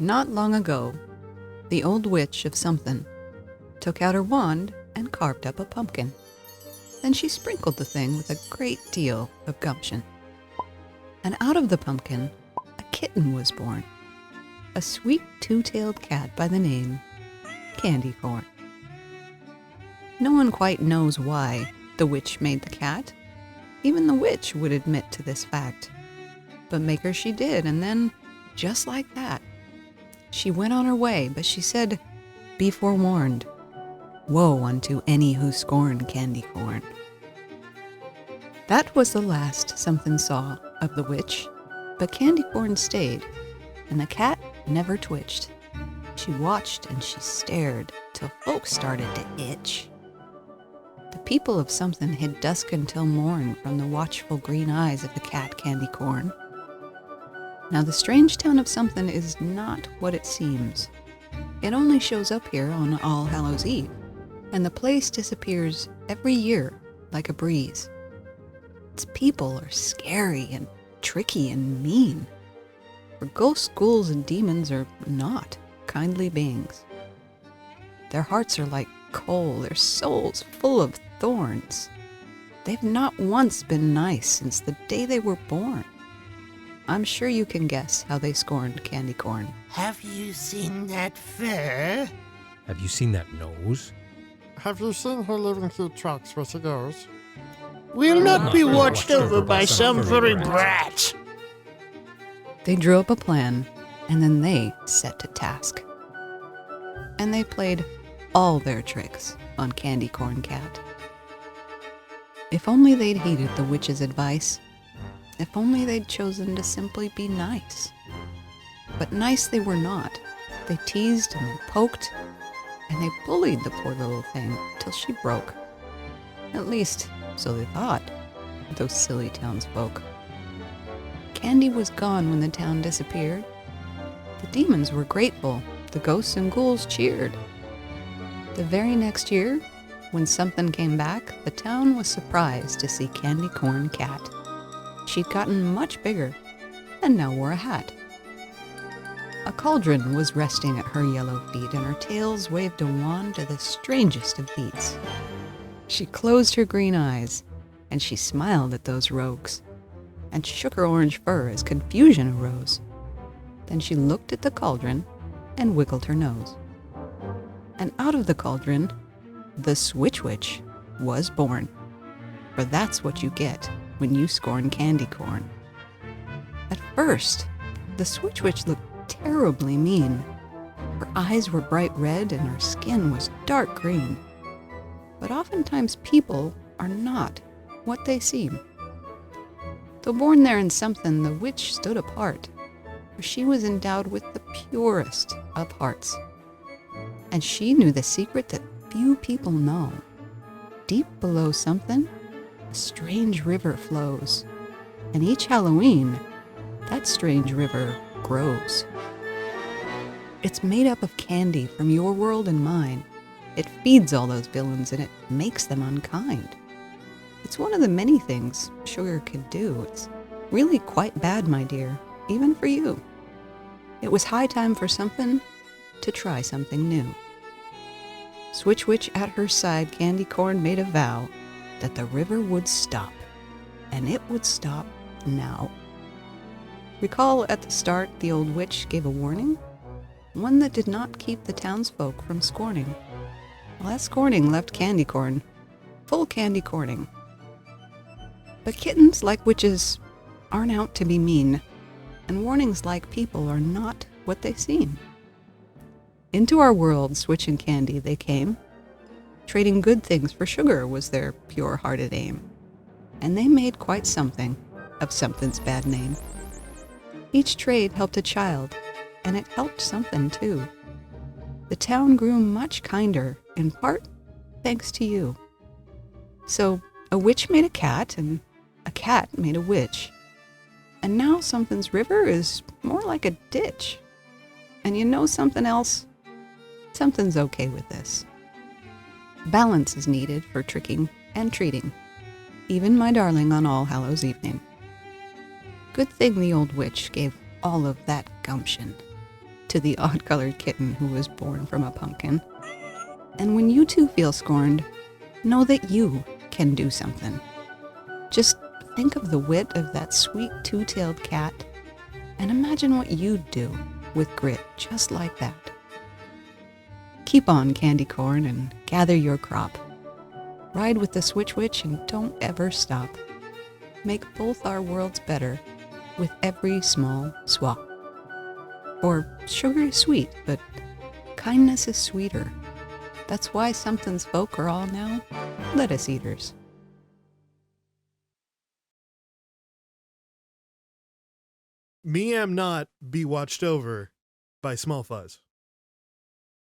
Not long ago, the old witch of Sumpthin took out her wand and carved up a pumpkin. Then she sprinkled the thing with a great deal of gumption. And out of the pumpkin, a kitten was born, a sweet two-tailed cat by the name Kandy Corn. No one quite knows why the witch made the cat. Even the witch would admit to this fact. But make her she did, and then, just like that, she went on her way, but she said, "Be forewarned. Woe unto any who scorn Kandy Corn." That was the last Sumpthin saw of the witch, but Kandy Corn stayed, and the cat never twitched. She watched and she stared till folks started to itch. The people of Sumpthin hid dusk until morn from the watchful green eyes of the cat Kandy Corn. Now the strange town of Sumpthin is not what it seems. It only shows up here on All Hallows Eve, and the place disappears every year like a breeze. Its people are scary and tricky and mean, for ghosts, ghouls, and demons are not kindly beings. Their hearts are like coal, their souls full of thorns. They've not once been nice since the day they were born. I'm sure you can guess how they scorned Kandy Corn. Have you seen that fur? Have you seen that nose? Have you seen her living through trucks where she goes? Will not be watched over by some furry brats. They drew up a plan, and then they set to task. And they played all their tricks on Kandy Corn Cat. If only they'd heeded the witch's advice. If only they'd chosen to simply be nice. But nice they were not. They teased and they poked, and they bullied the poor little thing till she broke. At least, so they thought, those silly townsfolk. Kandy was gone when the town disappeared. The demons were grateful. The ghosts and ghouls cheered. The very next year, when Sumpthin came back, the town was surprised to see Kandy Corn Cat. She'd gotten much bigger, and now wore a hat. A cauldron was resting at her yellow feet, and her tails waved a wand to the strangest of beats. She closed her green eyes, and she smiled at those rogues, and shook her orange fur as confusion arose. Then she looked at the cauldron and wiggled her nose. And out of the cauldron, the Switch Witch was born. For that's what you get when you scorn Kandy Corn. At first, the Switch Witch looked terribly mean. Her eyes were bright red and her skin was dark green. But oftentimes people are not what they seem. Though born there in Sumpthin, the witch stood apart, for she was endowed with the purest of hearts. And she knew the secret that few people know. Deep below Sumpthin, a strange river flows, and each Halloween, that strange river grows. It's made up of candy from your world and mine. It feeds all those villains and it makes them unkind. It's one of the many things sugar can do. It's really quite bad, my dear, even for you. It was high time for Sumpthin to try something new. Switch Witch at her side, Kandy Corn made a vow that the river would stop, and it would stop now. Recall at the start the old witch gave a warning, one that did not keep the townsfolk from scorning. Well, that scorning left Kandy Corn full Kandy Corning. But kittens, like witches, aren't out to be mean, and warnings like people are not what they seem. Into our world, Switch and Kandy, they came. Trading good things for sugar was their pure-hearted aim, and they made quite something of Sumpthin's bad name. Each trade helped a child, and it helped Sumpthin too. The town grew much kinder, in part thanks to you. So a witch made a cat, and a cat made a witch. And now Sumpthin's river is more like a ditch. And you know something else? Sumpthin's okay with this. Balance is needed for tricking and treating, even my darling on All Hallows Evening. Good thing the old witch gave all of that gumption to the odd-colored kitten who was born from a pumpkin. And when you too feel scorned, know that you can do something. Just think of the wit of that sweet two-tailed cat and imagine what you'd do with grit just like that. Keep on, Kandy Corn, and gather your crop. Ride with the Switch Witch and don't ever stop. Make both our worlds better with every small swap. For sugar is sweet, but kindness is sweeter. That's why Sumpthin's folk are all now lettuce eaters. Me am not be watched over by Small Fuzz.